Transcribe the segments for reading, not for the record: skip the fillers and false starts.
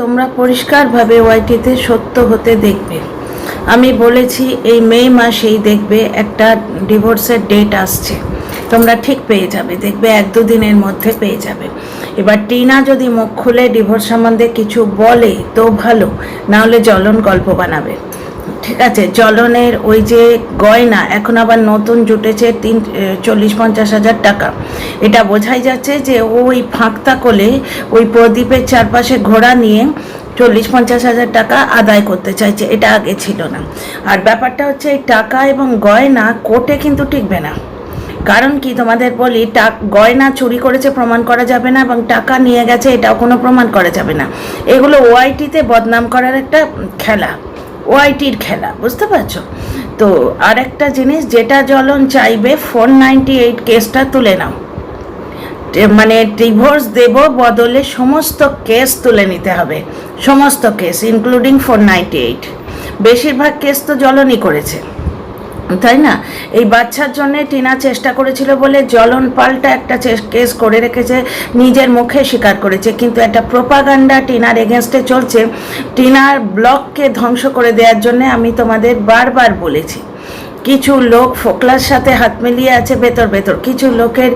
তোমরা পরিষ্কারভাবে ওয়াইটিতে সত্য হতে দেখবে। আমি বলেছি এই মে মাসেই দেখবে একটা ডিভোর্সের ডেট আসছে, তোমরা ঠিক পেয়ে যাবে, দেখবে 1-2 দিনের মধ্যে পেয়ে যাবে। এবার টিনা যদি মুখ খুলে ডিভোর্স সম্বন্ধে কিছু বলে তো ভালো, না হলে জ্বলন গল্প বানাবে। ঠিক আছে, জ্বলনের ওই যে গয়না এখন আবার নতুন জুটেছে 40-50 হাজার টাকা। এটা বোঝাই যাচ্ছে যে ওই ফাঁকতা কোলে ওই প্রদীপের চারপাশে ঘোড়া নিয়ে 40-50 হাজার টাকা আদায় করতে চাইছে, এটা আগে ছিল না। আর ব্যাপারটা হচ্ছে এই টাকা এবং গয়না কোর্টে কিন্তু টিকবে না। কারণ কি তোমাদের বলি, গয়না চুরি করেছে প্রমাণ করা যাবে না, এবং টাকা নিয়ে গেছে এটাও কোনো প্রমাণ করা যাবে না। এগুলো ওআইটিতে বদনাম করার একটা খেলা, ওআইটির খেলা, বুঝতে পারছো তো? আর একটা জিনিস যেটা জ্বলন চাইবে, 498 কেসটা তুলে নাও। মানে ডিভোর্স দেব বদলে সমস্ত কেস তুলে নিতে হবে, সমস্ত কেস ইনক্লুডিং 498। বেশিরভাগ কেস তো জ্বলনই করেছে, তাই না? এই বাচ্চার জন্য টিনা চেষ্টা করেছিল বলে জ্বলন পাল্টা একটা কেস করে রেখেছে, নিজের মুখে স্বীকার করেছে। কিন্তু একটা প্রোপাগান্ডা টিনার এগেনস্টে চলছে, টিনার ব্লগকে ধ্বংস করে দেওয়ার জন্য। আমি তোমাদের বারবার বলেছি, কিছু লোক ফোকলার সাথে হাত মিলিয়ে আছে ভেতর ভেতর, কিছু লোকের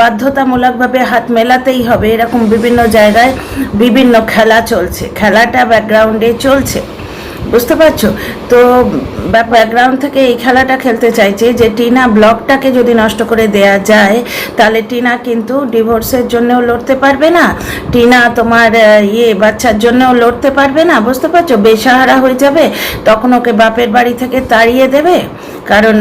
বাধ্যতামূলকভাবে হাত মেলাতেই হবে, এরকম বিভিন্ন জায়গায় বিভিন্ন খেলা চলছে, খেলাটা ব্যাকগ্রাউন্ডে চলছে, বুঝতে পারছো তো? ব্যাকগ্রাউন্ড থেকে এই খেলাটা খেলতে চাইছে যে টিনা ব্লগটাকে যদি নষ্ট করে দেয়া যায়, তাহলে টিনা কিন্তু ডিভোর্সের জন্যও লড়তে পারবে না, টিনা তোমার বাচ্চার জন্যও লড়তে পারবে না, বুঝতে পারছো? বেসাহারা হয়ে যাবে, তখন ওকে বাপের বাড়ি থেকে তাড়িয়ে দেবে। কারণ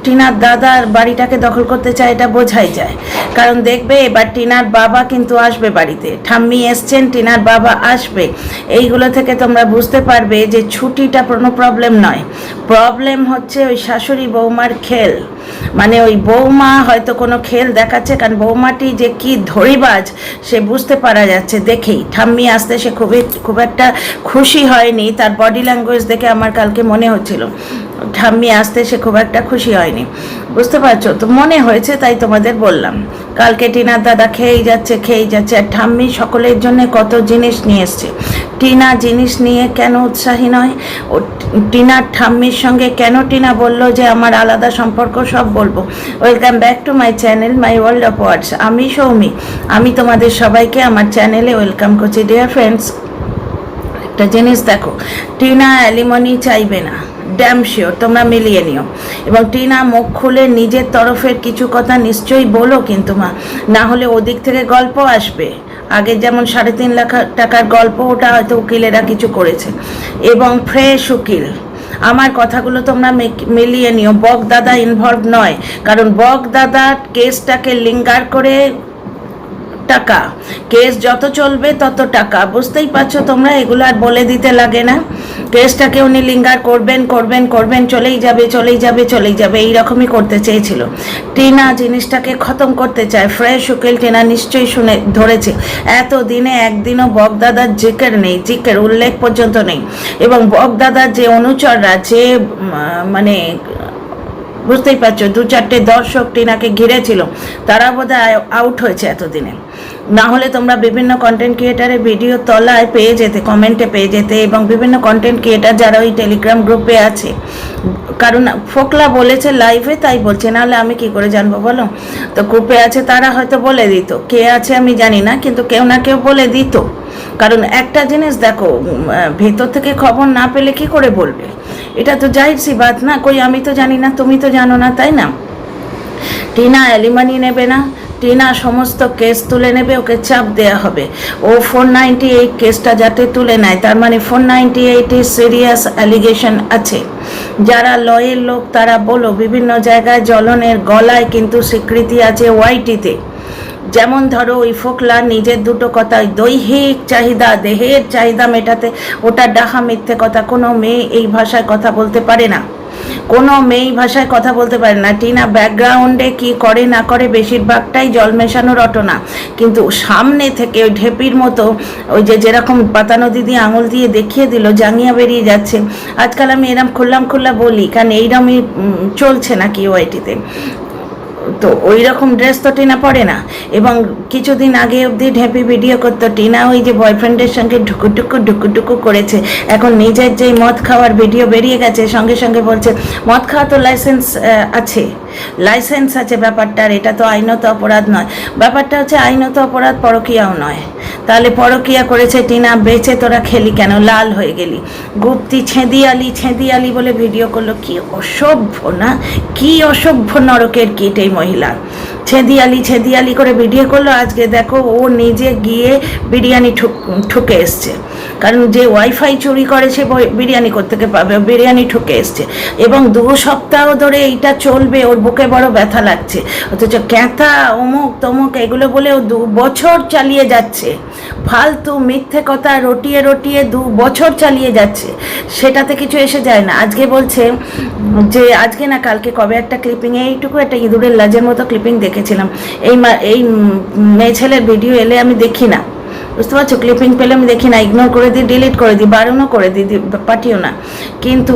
টিনার দাদার বাড়িটাকে দখল করতে চায়, এটা বোঝাই যায়। কারণ দেখবে এবার টিনার বাবা কিন্তু আসবে বাড়িতে, ঠাম্মি এসছেন, টিনার বাবা আসবে। এইগুলো থেকে তোমরা বুঝতে পারবে যে ছুটিটা কোনো প্রবলেম নয়, প্রবলেম হচ্ছে ওই শাশুড়ি বৌমার খেল। মানে ওই বৌমা হয়তো কোনো খেল দেখাচ্ছে, কারণ বৌমাটি যে কি ধরিবাজ সে বুঝতে পারা যাচ্ছে দেখেই। ঠাম্মি আসতে সে খুব একটা খুশি হয়নি, তার বডি ল্যাঙ্গুয়েজ দেখে আমার কালকে মনে হচ্ছিল ঠাম্মি আসতে সে খুব একটা খুশি হয়নি, বুঝতে পারছো তো? মনে হয়েছে, তাই তোমাদের বললাম। কালকে টিনার দাদা খেয়েই যাচ্ছে, আর ঠাম্মি সকলের জন্য কত জিনিস নিয়ে এসছে। টিনা জিনিস নিয়ে কেন উৎসাহী নয়? ও টিনার ঠাম্মির সঙ্গে কেন টিনা বলল যে আমার আলাদা সম্পর্ক, সব বলবো। Welcome back to my channel, my world of words. আমি সৌমি, আমি তোমাদের সবাইকে আমার চ্যানেলে ওয়েলকাম করছি। ডিয়ার ফ্রেন্ডস, একটা জিনিস দেখো, টিনা অ্যালিমনি চাইবে না, ড্যাম শিওর, তোমরা মিলিয়ে নিও। এবং টিনা মুখ খুলে নিজের তরফের কিছু কথা নিশ্চয়ই বলো, কিন্তু না হলে ওদিক থেকে গল্প আসবে। আগে যেমন 3.5 লাখ টাকার গল্প, ওটা হয়তো উকিলেরা কিছু করেছে, এবং ফ্রেশ উকিল। আমার কথাগুলো তোমরা মিলিয়ে নিও। বক দাদা ইনভলভ নয়, কারণ বক দাদা কেসটাকে লিঙ্গার করে টাকা, কেস যত চলবে তত টাকা, বুঝতেই পারছো তোমরা? এগুলো আর বলে দিতে লাগে না। কেসটাকে উনি লিঙ্গার করবেন, চলেই যাবে, এইরকমই করতে চেয়েছিল। টিনা জিনিসটাকে খতম করতে চায়, ফ্রেশ উকিল টিনা নিশ্চয়ই শুনে ধরেছে। এতদিনে একদিনও বকদাদার জিকের উল্লেখ পর্যন্ত নেই। এবং বকদাদার যে অনুচররা, যে মানে বুঝতেই পারছো 2-4টে দর্শক টিনাকে ঘিরেছিল, তারা বোধহয় আউট হয়েছে এতদিনে। না হলে তোমরা বিভিন্ন কন্টেন্ট ক্রিয়েটারের ভিডিও তলায় পেয়ে যেতে, কমেন্টে পেয়ে যেতে, এবং বিভিন্ন কন্টেন্ট ক্রিয়েটার যারা ওই টেলিগ্রাম গ্রুপে আছে। কারণ ফোকলা বলেছে লাইভে, তাই বলছে, নাহলে আমি কি করে জানবো বলো? তো গ্রুপে আছে, তারা হয়তো বলে দিত। কে আছে আমি জানি না, কিন্তু কেউ না কেউ বলে দিত। কারণ একটা জিনিস দেখো, ভেতর থেকে খবর না পেলে কি করে বলবে? এটা তো জাহির সি বাত না। কই আমি তো জানি না, তুমি তো জানো না, তাই না? টিনা অ্যালিমানি নেবে না, টিনা সমস্ত কেস তুলে নেবে, ওকে চাপ দেওয়া হবে। ও 498 কেসটা যাতে তুলে নেয়, তার মানে 498 সিরিয়াস অ্যালিগেশন আছে। যারা লয়ের লোক তারা বলো, বিভিন্ন জায়গায় জ্বলনের গলায় কিন্তু স্বীকৃতি আছে ওয়াইটিতে। যেমন ধরো ওই ফোকলা নিজের দুটো কথা, দৈহিক চাহিদা, দেহের চাহিদা মেটাতে, ওটা ডাহা মিথ্যে কথা। কোনো মেয়ে এই ভাষায় কথা বলতে পারে না, কোনো মেয়ে ভাষায় কথা বলতে পারে না। টিনা ব্যাকগ্রাউন্ডে কি করে না করে বেশিরভাগটাই জল মেশানো রটনা, কিন্তু সামনে থেকে ওই ঢেপির মতো, ওই যেরকম পাতানো দিদি আঙুল দিয়ে দেখিয়ে দিল, জাঙ্গিয়া বেরিয়ে যাচ্ছে। আজকাল আমি এরম খুল্লা বলি, কারণ এইরমই চলছে নাকি ওয়াইটিতে। তো ওই রকম ড্রেস তো টিনা পরে না। এবং কিছুদিন আগে অবধি ঢেপি ভিডিও করতো টিনা, ওই যে বয়ফ্রেন্ডের সঙ্গে ঢুকুটুকু করেছে। এখন নিজের যেই মদ খাওয়ার ভিডিও বেরিয়ে গেছে, সঙ্গে সঙ্গে বলছে মদ খাওয়া তো লাইসেন্স আছে ব্যাপারটার, এটা তো আইনত অপরাধ নয়। ব্যাপারটা হচ্ছে আইনত অপরাধ, পরকীয়াও নয়। তাহলে পরকীয়া করেছে টিনা, বেঁচে তোরা খেলি কেন, লাল হয়ে গেলি। গুপ্তি ছেঁদি আলি বলে ভিডিও করলো। কি অসভ্য না, কি অসভ্য নরকের কীট এই মহিলা। ছেঁদি আলি করে ভিডিও করলো। আজকে দেখো ও নিজে গিয়ে বিরিয়ানি ঠুকে এসছে, কারণ যে ওয়াইফাই চুরি করেছে বিরিয়ানি কোত্থেকে পাবে, বিরিয়ানি ঠুকে এসছে। এবং 2 সপ্তাহ ধরে এইটা চলবে, ওর বুকে বড় ব্যথা লাগছে, অথচ ক্যাঁথা অমুক তমুক এগুলো বলে ও 2 বছর চালিয়ে যাচ্ছে। ফালতু মিথ্যে কথা রটিয়ে 2 বছর চালিয়ে যাচ্ছে, সেটাতে কিছু এসে যায় না। আজকে বলছে যে, আজকে না কালকে কবে একটা ক্লিপিংয়ে এইটুকু একটা ইঁদুরের লাজের মতো ক্লিপিং দেখেছিলাম। এই মেয়ে ছেলের ভিডিও এলে আমি দেখি না, বুঝতে পারছো, ক্লিপিং পেলে আমি দেখি না, ইগনোর করে দিই, ডিলিট করে দিই, বারণও করে দিই, পাঠিও না। কিন্তু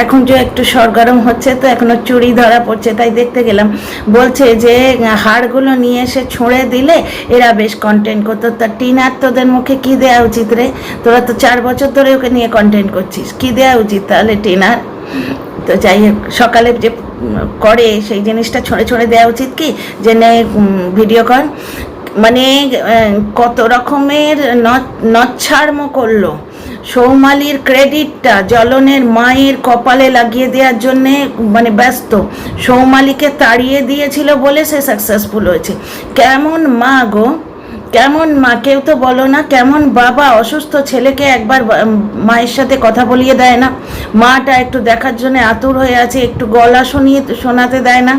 এখন যে একটু সরগরম হচ্ছে, তো এখনও চুরি ধরা পড়ছে, তাই দেখতে গেলাম। বলছে যে হাড়গুলো নিয়ে এসে ছুঁড়ে দিলে এরা বেশ কন্টেন্ট করতো। তা টিনার তোদের মুখে কী দেওয়া উচিত রে? তোরা তো 4 বছর ধরে ওকে নিয়ে কন্টেন্ট করছিস, কী দেওয়া উচিত তাহলে টিনার? তো যাই হোক, সকালে যে করে সেই জিনিসটা ছড়ে দেওয়া উচিত কি, যে নে ভিডিও কর। মানে কত রকমের নচ্ছাড়মো করলো। সৌমালির ক্রেডিটটা জ্বলনের মায়ের কপালে লাগিয়ে দেওয়ার জন্যে মানে ব্যস্ত। সৌমালিকে তাড়িয়ে দিয়েছিল বলে সে সাকসেসফুল হয়েছে। কেমন মা গো, কেমন মা, কেউ তো বলো না। কেমন বাবা, অসুস্থ ছেলেকে একবার মায়ের সাথে কথা বলিয়ে দেয় না? মাটা একটু দেখার জন্য আতুর হয়ে আছে, একটু গলা শোনাতে দেয় না?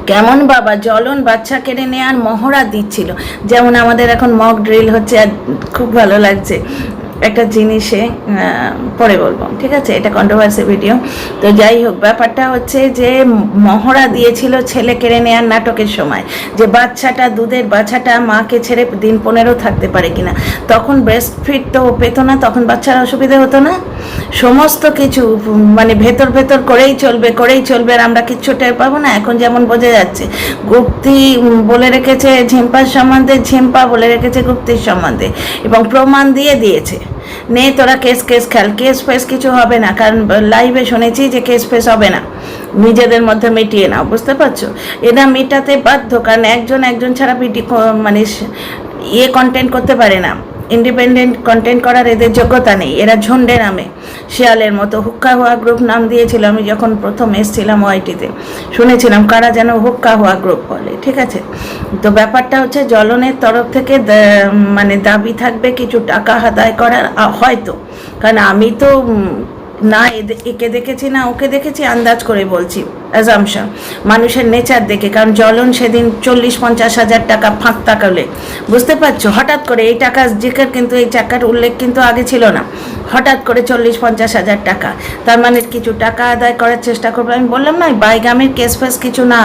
কেমন বাবা, জ্বলন বাচ্চা কেড়ে নেওয়ার মহড়া দিচ্ছিল। যেমন আমাদের এখন মক ড্রিল হচ্ছে, আর খুব ভালো লাগছে একটা জিনিসে, পরে বলবো, ঠিক আছে, এটা কন্ট্রোভার্সি ভিডিও। তো যাই হোক, ব্যাপারটা হচ্ছে যে মহড়া দিয়েছিল ছেলে কেড়ে নেওয়ার নাটকের সময়, যে বাচ্চাটা, দুধের বাচ্চাটা মাকে ছেড়ে দিন 15 থাকতে পারে কিনা। তখন ব্রেস্ট ফিড তো পেতো না, তখন বাচ্চার অসুবিধা হতো না। সমস্ত কিছু মানে ভেতর করেই চলবে, আর আমরা কিচ্ছু টের পাবো না। এখন যেমন বোঝা যাচ্ছে, গুপ্তি বলে রেখেছে ঝিম্পার সম্বন্ধে, ঝিম্পা বলে রেখেছে গুপ্তির সম্বন্ধে, এবং প্রমাণ দিয়েছে। নে তোরা কেস খেল, কেস ফেস কিছু হবে না, কারণ লাইভে শুনেছি যে কেস ফেস হবে না, নিজেদের মধ্যে মিটিয়ে নাও, বুঝতে পারছো? এরা মেটাতে বাধ্য, কারণ একজন ছাড়া মানে কন্টেন্ট করতে পারে না। ইন্ডিপেন্ডেন্ট কন্টেন্ট করার এদের যোগ্যতা নেই। এরা ঝন্ডে নামে, শিয়ালের মতো। হুক্কা হওয়া গ্রুপ নাম দিয়েছিল, আমি যখন প্রথম এসেছিলাম ওয়াইটিতে শুনেছিলাম কারা যেন হুক্কা হওয়া গ্রুপ বলে, ঠিক আছে? তো ব্যাপারটা হচ্ছে জ্বলনের তরফ থেকে মানে দাবি থাকবে কিছু টাকা আদায় করার, হয়তো, কারণ আমি তো না একে দেখেছি না ওকে দেখেছি, আন্দাজ করে বলছি, অ্যাজাম্পশন, মানুষের নেচার দেখে। কারণ জ্বলন সেদিন 40-50 হাজার টাকা ফাঁক তাকালে, বুঝতে পারছো, হঠাৎ করে এই টাকা জিকার, কিন্তু এই টাকার উল্লেখ কিন্তু আগে ছিল না। হঠাৎ করে 40-50 হাজার টাকা, তার মানে কিছু টাকা আদায় করার চেষ্টা করবে। আমি বললাম না, বাইগামের কেস ফেস কিছু না,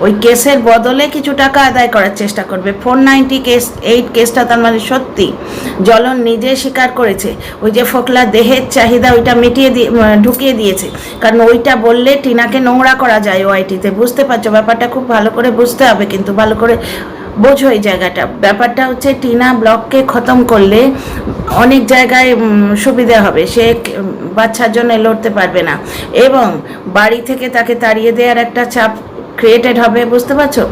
ওই কেসের বদলে কিছু টাকা আদায় করার চেষ্টা করবে। 498 কেসটা তার মানে সত্যি জ্বলন নিজে স্বীকার করেছে। ওই যে ফোকলা দেহের চাহিদা, ওইটা ঢুকিয়ে দিয়েছে, কারণ ওইটা বললে টিনাকে নোংরা করা যায় ওআইটিতে, বুঝতে পারছো? ব্যাপারটা খুব ভালো করে বুঝতে হবে, কিন্তু ভালো করে বোঝো এই জায়গাটা। ব্যাপারটা হচ্ছে টিনা ব্লগকে খতম করলে অনেক জায়গায় সুবিধা হবে, সে বাচ্চার জন্য লড়তে পারবে না, এবং বাড়ি থেকে তাকে তাড়িয়ে দেওয়ার একটা চাপ ক্রিয়েটেড হবে, বুঝতে পারছো?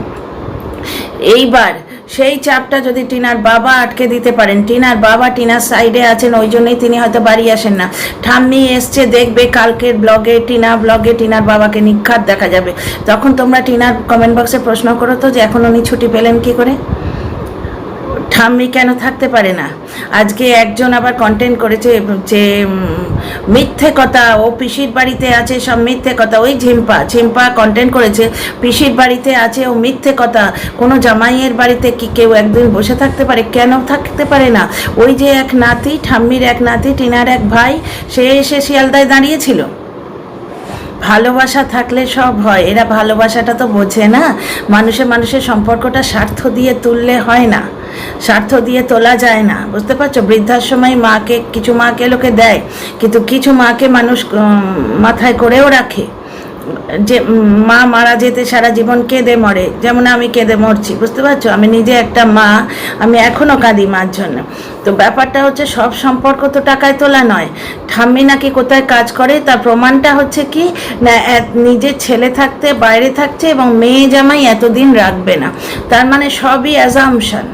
এইবার সেই চাপটা যদি টিনার বাবা আটকে দিতে পারেন, টিনার বাবা টিনার সাইডে আছেন, ওই জন্যই তিনি হয়তো বাড়ি আসেন না। ঠাম্মি এসছে, দেখবে কালকের ব্লগে টিনার বাবাকে নিখাত দেখা যাবে। তখন তোমরা টিনার কমেন্ট বক্সে প্রশ্ন করো তো, যে এখন উনি ছুটি পেলেন কি করে, ঠাম্মি কেন থাকতে পারে না? আজকে একজন আবার কন্টেন্ট করেছে যে মিথ্যে কথা, ও পিসির বাড়িতে আছে, সব মিথ্যে কথা। ওই ঝিম্পা কন্টেন্ট করেছে পিসির বাড়িতে আছে, ও মিথ্যে কথা। কোনো জামাইয়ের বাড়িতে কি কেউ একদিন বসে থাকতে পারে? কেন থাকতে পারে না? ওই যে এক নাতি, ঠাম্মির এক নাতি, টিনার এক ভাই, সে এসে শিয়ালদায় দাঁড়িয়েছিল। ভালোবাসা থাকলে সব হয়, এরা ভালোবাসাটা তো বোঝে না। মানুষের সম্পর্কটা স্বার্থ দিয়ে তুললে হয় না, স্বার্থ দিয়ে তোলা যায় না, বুঝতে পারছো? বৃদ্ধাশ্রমে কিছু মাকে লোকে দেয়, কিন্তু কিছু মাকে মানুষ মাথায় করেও রাখে, যে মা মারা যেতে সারা জীবন কেঁদে মরে, যেমন আমি কেঁদে মরছি, বুঝতে পারছো? আমি নিজে একটা মা, আমি এখনও কাঁদি মার জন্য। তো ব্যাপারটা হচ্ছে সব সম্পর্ক তো টাকায় তোলা নয়। ঠাম্মি নাকি কোথায় কাজ করে তার প্রমাণটা হচ্ছে কি না, নিজের ছেলে থাকতে বাইরে থাকছে এবং মেয়ে জামাই এতদিন রাখবে না, তার মানে সবই অ্যাজাম্পশন।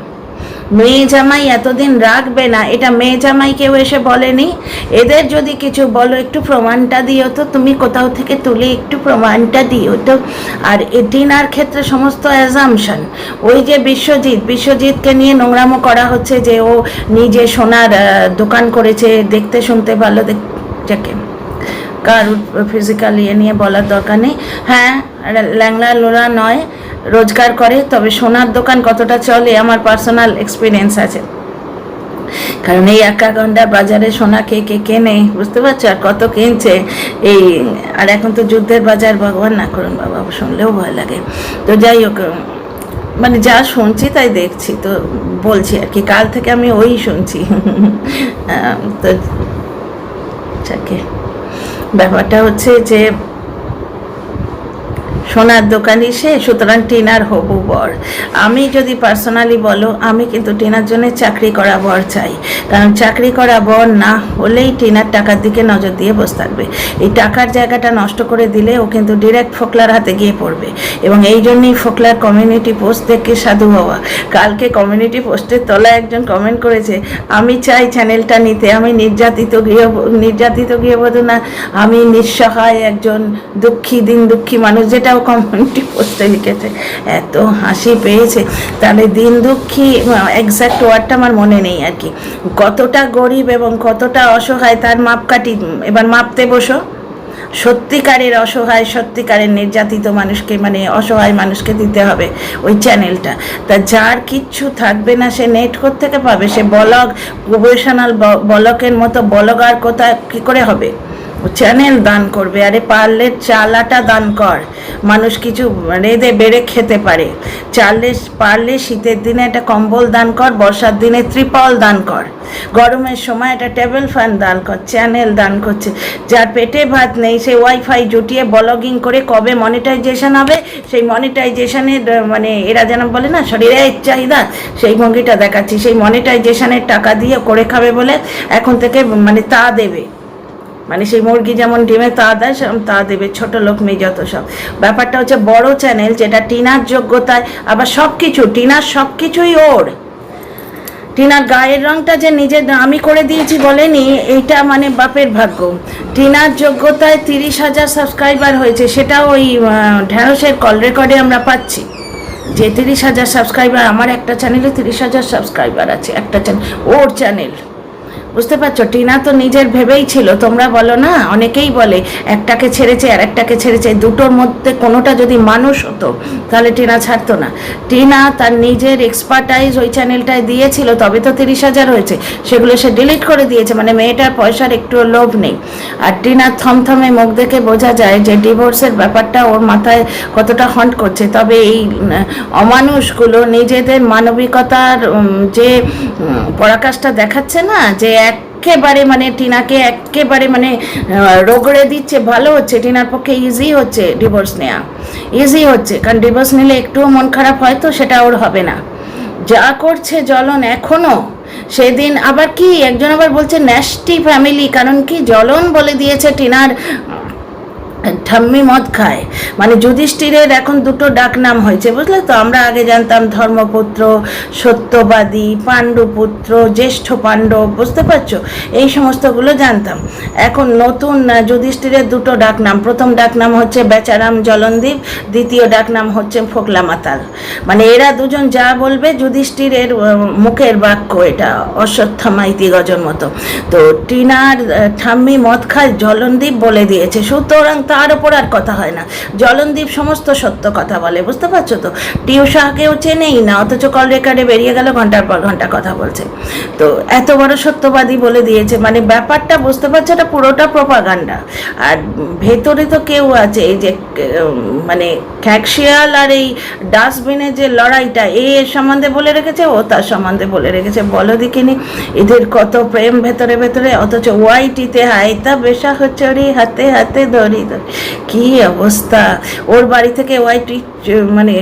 মেয়ে জামাই এতদিন রাখবে না, এটা মেয়ে জামাই কেউ এসে বলেনি। এদের যদি কিছু বলো একটু প্রমাণটা দিও তো, তুমি কোথাও থেকে তুলে একটু প্রমাণটা দিও তো। আর টিনার ক্ষেত্রে সমস্ত অ্যাজাম্পশন। ওই যে বিশ্বজিৎকে নিয়ে নোংরামো করা হচ্ছে যে ও নিজে সোনার দোকান করেছে, দেখতে শুনতে ভালো, যাকে কার ফিজিক্যাল ইয়ে নিয়ে বলার দরকার নেই। হ্যাঁ, ল্যাংলা লোলা নয়, রোজগার করে, তবে সোনার দোকান কতটা চলে আমার পার্সোনাল এক্সপিরিয়েন্স আছে, কারণ এই একাগন্ডার বাজারে সোনা কে কেনে, বুঝতে পারছো? আর কত কিনছে এই, আর এখন তো যুদ্ধের বাজার, ভগবান না করুন বাবা, শুনলেও ভয় লাগে। তো যাই হোক, মানে যা শুনছি তাই দেখছি, তো বলছি আর কি, কাল থেকে আমি ওই শুনছি। তো ব্যাপারটা হচ্ছে যে সোনার দোকানই সে, সুতরাং টিনার হবু বর। আমি যদি পার্সোনালি বলো, আমি কিন্তু টিনার জন্য চাকরি করা বর চাই, কারণ চাকরি করা বর না হলেই টিনার টাকার দিকে নজর দিয়ে বসে থাকবে। এই টাকার জায়গাটা নষ্ট করে দিলে ও কিন্তু ডিরেক্ট ফোকলার হাতে গিয়ে পড়বে, এবং এই জন্যই ফোকলার কমিউনিটি পোস্ট দেখে সাধু হওয়া। কালকে কমিউনিটি পোস্টের তলায় একজন কমেন্ট করেছে, আমি চাই চ্যানেলটা নিতে, আমি নির্যাতিত গৃহবধূ না, আমি নিঃসহায় একজন দুঃখী মানুষ, যেটাও কমিউনিটি পোস্টে লিখেছে। এত হাসি পেয়েছে। তাহলে দিন দুঃখী এক্স্যাক্ট ওয়ার্ডটা আমার মনে নেই আর কি, কতটা গরিব এবং কতটা অসহায় তার মাপকাঠি এবার মাপতে বসো। সত্যিকারের অসহায়, সত্যিকারের নির্যাতিত মানুষকে, মানে অসহায় মানুষকে দিতে হবে ওই চ্যানেলটা। তা যার কিচ্ছু থাকবে না সে নেট থেকে পাবে, সে ব্লগ, প্রফেশনাল ব্লগের মতো ব্লগার কোথায় কী করে হবে? চ্যানেল দান করবে। আরে পারলে চালাটা দান কর, মানুষ কিছু রেঁধে বেড়ে খেতে পারে। পারলে শীতের দিনে একটা কম্বল দান কর, বর্ষার দিনে ত্রিপল দান কর, গরমের সময় একটা টেবিল ফ্যান দান কর। চ্যানেল দান করছে, যার পেটে ভাত নেই সে ওয়াইফাই জুটিয়ে ব্লগিং করে কবে মনিটাইজেশন হবে, সেই মনিটাইজেশনের মানে এরা যেন বলে না শরীরের চাহিদা, সেই ভঙ্গিটা দেখাচ্ছি। সেই মনিটাইজেশনের টাকা দিয়ে করে খাবে বলে এখন থেকে মানে তা দেবে, মানে সেই মুরগি যেমন ডিমে তা দেয় সেরকম তা দেবে, ছোট লোক মেয়ে যত সব। ব্যাপারটা হচ্ছে বড় চ্যানেল যেটা টিনার যোগ্যতায়, আবার সব কিছু টিনার, সব কিছুই ওর। টিনার গায়ের রংটা যে নিজের আমি করে দিয়েছি বলেনি, এইটা মানে বাপের ভাগ্য। টিনার যোগ্যতায় 30,000 সাবস্ক্রাইবার হয়েছে, সেটাও ওই ঢ্যাঁড়সের কল রেকর্ডে আমরা পাচ্ছি যে 30,000 সাবস্ক্রাইবার। আমার একটা চ্যানেলে 30,000 সাবস্ক্রাইবার আছে, একটা চ্যানেল, ওর চ্যানেল, বুঝতে পারছো? টিনা তো নিজের ভেবেই ছিল, তোমরা বলো না, অনেকেই বলে একটাকে ছেড়েছে আর একটাকে ছেড়েছে, দুটোর মধ্যে কোনোটা যদি মানুষ হতো তাহলে টিনা ছাড়তো না। টিনা তার নিজের এক্সপার্টাইজ ওই চ্যানেলটায় দিয়েছিল, তবে তো 30,000 হয়েছে, সেগুলো সে ডিলিট করে দিয়েছে, মানে মেয়েটার পয়সার একটুও লোভ নেই। আর টিনার থমথমে মুখ দেখে বোঝা যায় যে ডিভোর্সের ব্যাপারটা ওর মাথায় কতটা হন্ট করছে। তবে এই অমানুষগুলো নিজেদের মানবিকতার যে পরাকাষ্ঠা দেখাচ্ছে না, যে একেবারে মানে টিনাকে একেবারে মানে রগড়ে দিচ্ছে, ভালো হচ্ছে টিনার পক্ষে, ইজি হচ্ছে ডিভোর্স নেওয়া, ইজি হচ্ছে। কারণ ডিভোর্স নিলে একটুও মন খারাপ হয় তো সেটা ওর হবে না। যা করছে জ্বলন এখনও, সেদিন আবার কি একজন আবার বলছে ন্যাস্টি ফ্যামিলি, কারণ কি জ্বলন বলে দিয়েছে টিনার ঠাম্মি মদ খায়, মানে যুধিষ্ঠিরের এখন দুটো ডাক নাম হয়েছে, বুঝলে তো? আমরা আগে জানতাম ধর্মপুত্র, সত্যবাদী, পাণ্ডুপুত্র, জ্যেষ্ঠ পাণ্ডব, বুঝতে পারছো? এই সমস্তগুলো জানতাম। এখন নতুন যুধিষ্ঠিরের দুটো ডাক নাম, প্রথম ডাক নাম হচ্ছে বেচারাম জলনদীপ, দ্বিতীয় ডাক নাম হচ্ছে ফোকলা মাতাল। মানে এরা দুজন যা বলবে যুধিষ্ঠিরের মুখের বাক্য, এটা অশ্বত্থামা ইতিগজর মতো। তো টিনার ঠাম্মি মদ খায় জলনদীপ বলে দিয়েছে, সুতরাং তার ওপর আর কথা হয় না। জলনদীপ সমস্ত সত্য কথা বলে, বুঝতে পারছো তো? টিউশাকেও চেনেই না, অথচ কল রেকর্ডে বেরিয়ে গেল ঘন্টার পর ঘন্টা কথা বলছে। তো এত বড় সত্যবাদী বলে দিয়েছে, মানে ব্যাপারটা বুঝতে পারছো, এটা পুরোটা প্রপাগান্ডা। আর ভেতরে তো কেউ আছে, এই যে মানে খ্যাকশিয়াল আর এই ডাস্টবিনের যে লড়াইটা, এর সম্বন্ধে বলে রেখেছে, ও তার সম্বন্ধে বলে রেখেছে। বলো দেখিনি এদের কত প্রেম ভেতরে ভেতরে, অথচ ওয়াইটিতে হাইতা বেশা হচ্ছে হাতে হাতে ধরি। কি অবস্থা, ওর বাড়ি থেকে ওয়াইটি মানে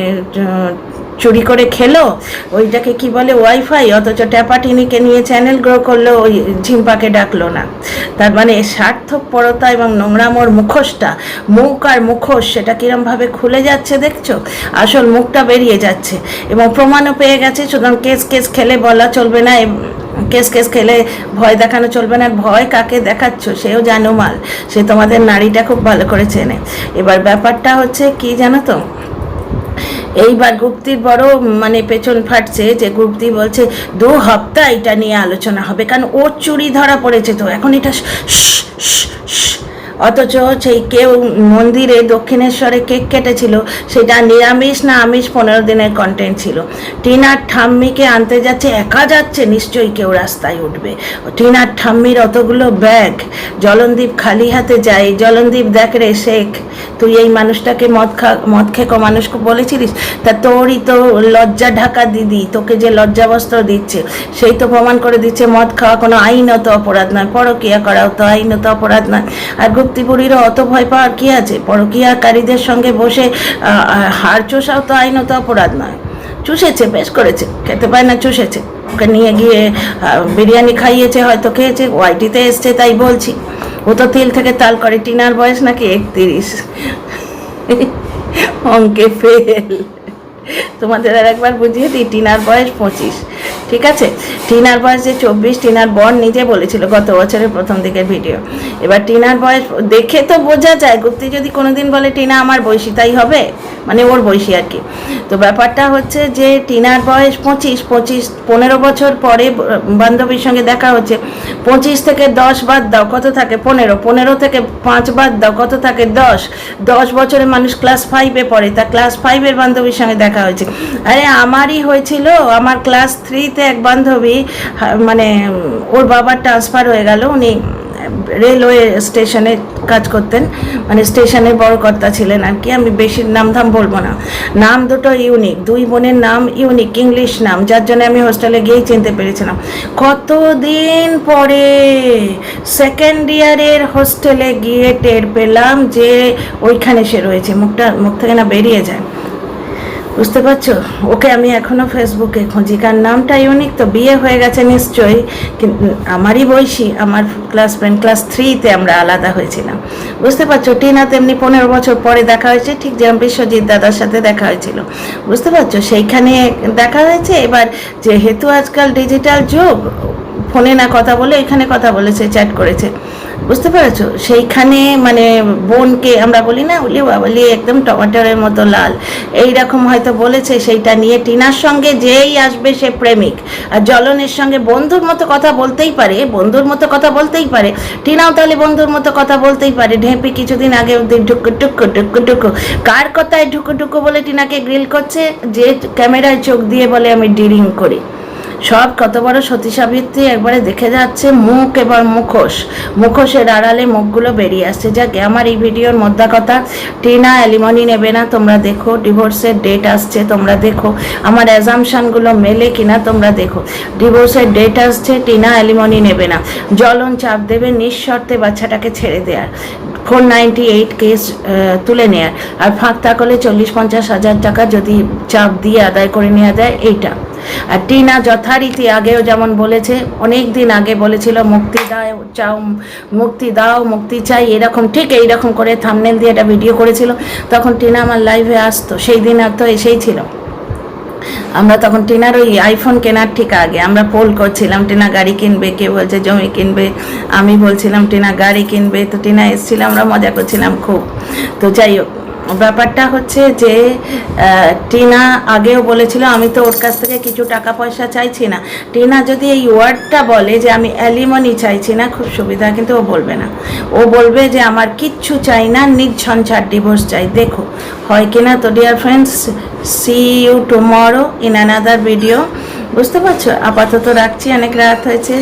চুরি করে খেলো, ওইটাকে কি বলে ওয়াইফাই, অথচ ট্যাপাটিনিকে নিয়ে চ্যানেল গ্রো করলো, ওই ঝিম্পাকে ডাকলো না। তার মানে স্বার্থপরতা এবং নোংরামোর মুখোশটা, মুখ আর মুখোশ সেটা কিরমভাবে খুলে যাচ্ছে দেখছো, আসল মুখটা বেরিয়ে যাচ্ছে এবং প্রমাণও পেয়ে গেছে। সুতরাং কেস খেলে বলা চলবে না, কেস খেলে ভয় দেখানো চলবে না। ভয় কাকে দেখাচ্ছ সেও জানো মাল, সে তোমাদের নারীটা খুব ভালো করে চেনে। এবার ব্যাপারটা হচ্ছে কি জানো তো, এইবার গুপ্তির বড় মানে পেছন ফাটছে, যে গুপ্তি বলছে 2 সপ্তাহ এটা নিয়ে আলোচনা হবে, কারণ ওর চুরি ধরা পড়েছে, তো এখন এটা অথচ সেই কেউ মন্দিরে দক্ষিণেশ্বরে কেক কেটেছিল, সেটা নিরামিষ না আমিষ 15 দিনের কন্টেন্ট ছিল। টিনার ঠাম্মিকে আনতে যাচ্ছে, একা যাচ্ছে, নিশ্চয়ই কেউ রাস্তায় উঠবে। টিনার ঠাম্মির অতগুলো ব্যাগ, জলনদীপ খালি হাতে যায়। জলনদীপ দেখ রে শেখ, তুই এই মানুষটাকে মদ খেকো মানুষকে বলেছিলিস, তা তোরই তো লজ্জা ঢাকা দিদি তোকে যে লজ্জাবস্ত্র দিচ্ছে, সেই তো প্রমাণ করে দিচ্ছে মদ খাওয়া কোনো আইনত অপরাধ নয়, পরকীয়া করাও তো আইনত অপরাধ নয়। আর গুপ্তিপুরীরও অত ভয় পাওয়ার কি আছে, পরকীয়াকারীদের সঙ্গে বসে হাড় চোষাও তো আইনত অপরাধ নয়। চুষেছে, বেশ করেছে, খেতে পায় না চুষেছে, ওকে নিয়ে গিয়ে বিরিয়ানি খাইয়েছে, হয়তো খেয়েছে, ওয়াইটিতে এসছে তাই বলছি। ও তো তিল থেকে তাল করে। টিনার বয়স নাকি 31, অঙ্কে ফেল। তোমাদের আর একবার বুঝিয়ে দিই, টিনার বয়স 25, ঠিক আছে? টিনার বয়স যে 24, টিনার বোন নিজে বলেছিল গত বছরের প্রথম দিকের ভিডিও। এবার টিনার বয়স দেখে তো বোঝা যায়, গুপ্তি যদি কোনোদিন বলে টিনা আমার বয়সী, তাই হবে, মানে ওর বয়সী আর কি। তো ব্যাপারটা হচ্ছে যে টিনার বয়স 25, 15 বছর পরে বান্ধবীর সঙ্গে দেখা হচ্ছে। 25 থেকে 10 বাদ দাও, কত থাকে? 15 থেকে 5 বাদ দাও, কত থাকে? 10 বছরে মানুষ ক্লাস 5-এ পড়ে, তা ক্লাস 5-এর বান্ধবীর সঙ্গে দেখা হয়েছে। আরে আমারই হয়েছিল, আমার ক্লাস 3-তে এক বান্ধবী, মানে ওর বাবার ট্রান্সফার হয়ে গেল, উনি রেলওয়ে স্টেশনে কাজ করতেন, মানে স্টেশনের বড় কর্তা ছিলেন আর কি। আমি বেশি নাম বলবো না, নাম দুটো ইউনিক, 2 বোনের নাম ইউনিক, ইংলিশ নাম, যার জন্য আমি হোস্টেলে গিয়েই চিনতে পেরেছিলাম। কতদিন পরে সেকেন্ড ইয়ারের হোস্টেলে গিয়ে টের পেলাম যে ওইখানে সে রয়েছে, মুখ থেকে না বেরিয়ে যায়, বুঝতে পারছো? ওকে আমি এখনও ফেসবুকে খুঁজি, কারণ নামটা ইউনিক, তো বিয়ে হয়ে গেছে নিশ্চয়ই, কিন্তু আমারই বয়সী, আমার ক্লাস ফ্রেন্ড, ক্লাস 3-তে আমরা আলাদা হয়েছিলাম, বুঝতে পারছো? টিনা তেমনি 15 বছর পরে দেখা হয়েছে, ঠিক যেমন বিশ্বজিৎ দাদার সাথে দেখা হয়েছিল, বুঝতে পারছো? সেইখানে দেখা হয়েছে। এবার যেহেতু আজকাল ডিজিটাল যুগ, ফোনে না কথা বলে এখানে কথা বলেছে, চ্যাট করেছে, বুঝতে পেরেছো? সেইখানে মানে বোনকে আমরা বলি না, বলি একদম টমাটোরের মতো লাল, এইরকম হয়তো বলেছে। সেইটা নিয়ে টিনার সঙ্গে যেই আসবে সে প্রেমিক, আর জলনের সঙ্গে বন্ধুর মতো কথা বলতেই পারে, টিনাও তাহলে বন্ধুর মতো কথা বলতেই পারে। ঢেঁপি কিছুদিন আগে ঢুকু কার কথায় ঢুকু বলে টিনাকে গ্রিল করছে, যে ক্যামেরায় চোখ দিয়ে বলে আমি ডিরিং করি। সব কত বড় সতী সাবিত্রী একবারে দেখে যাচ্ছে, মুখ এবার মুখোশের আড়ালে মুখগুলো বেরিয়ে আসছে। যাক, আমার এই ভিডিওর মধ্যে কথা, টিনা অ্যালিমনি নেবে না, তোমরা দেখো, ডিভোর্সের ডেট আসছে, তোমরা দেখো, আমার অ্যাজামশনগুলো মেলে কিনা তোমরা দেখো। ডিভোর্সের ডেট আসছে, টিনা অ্যালিমনি নেবে না, জ্বলন চাপ দেবে নিঃশর্তে বাচ্চাটাকে ছেড়ে দেওয়ার, 498 কেস তুলে নেয়ার, আর ফাঁক তাকলে 40-50 হাজার টাকা যদি চাপ দিয়ে আদায় করে নেওয়া যায়, এইটা। আর টিনা যথারীতি আগেও যেমন বলেছে, অনেক দিন আগে বলেছিল মুক্তি দাও, মুক্তি চাই, এরকম ঠিক এইরকম করে থাম্বনেল দিয়ে একটা ভিডিও করেছিল। তখন টিনা আমার লাইভে আসতো, সেই দিন আর তো এসেই ছিল। আমরা তখন টিনার ওই আইফোন কেনার ঠিক আগে আমরা পোল করছিলাম, টিনা গাড়ি কিনবে, কে বলছে জমি কিনবে, আমি বলছিলাম টিনা গাড়ি কিনবে, তো টিনা এসেছিল, আমরা মজা করছিলাম খুব। তো যাই হোক, ব্যাপারটা হচ্ছে যে টিনা আগেও বলেছিল আমি তো ওর কাছ থেকে কিছু টাকা পয়সা চাইছি না। টিনা যদি এই ওয়ার্ডটা বলে যে আমি অ্যালিমনি চাইছি না, খুব সুবিধা, কিন্তু ও বলবে না, ও বলবে যে আমার কিচ্ছু চাই না, নির্ঝঞ্ঝাট ডিভোর্স চাই। দেখো হয় কিনা। তো dear friends, see you tomorrow in another video, বুঝতে পারছো? আপাতত রাখছি, অনেক রাত হয়েছে,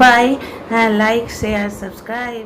বাই। হ্যাঁ, লাইক, শেয়ার, সাবস্ক্রাইব।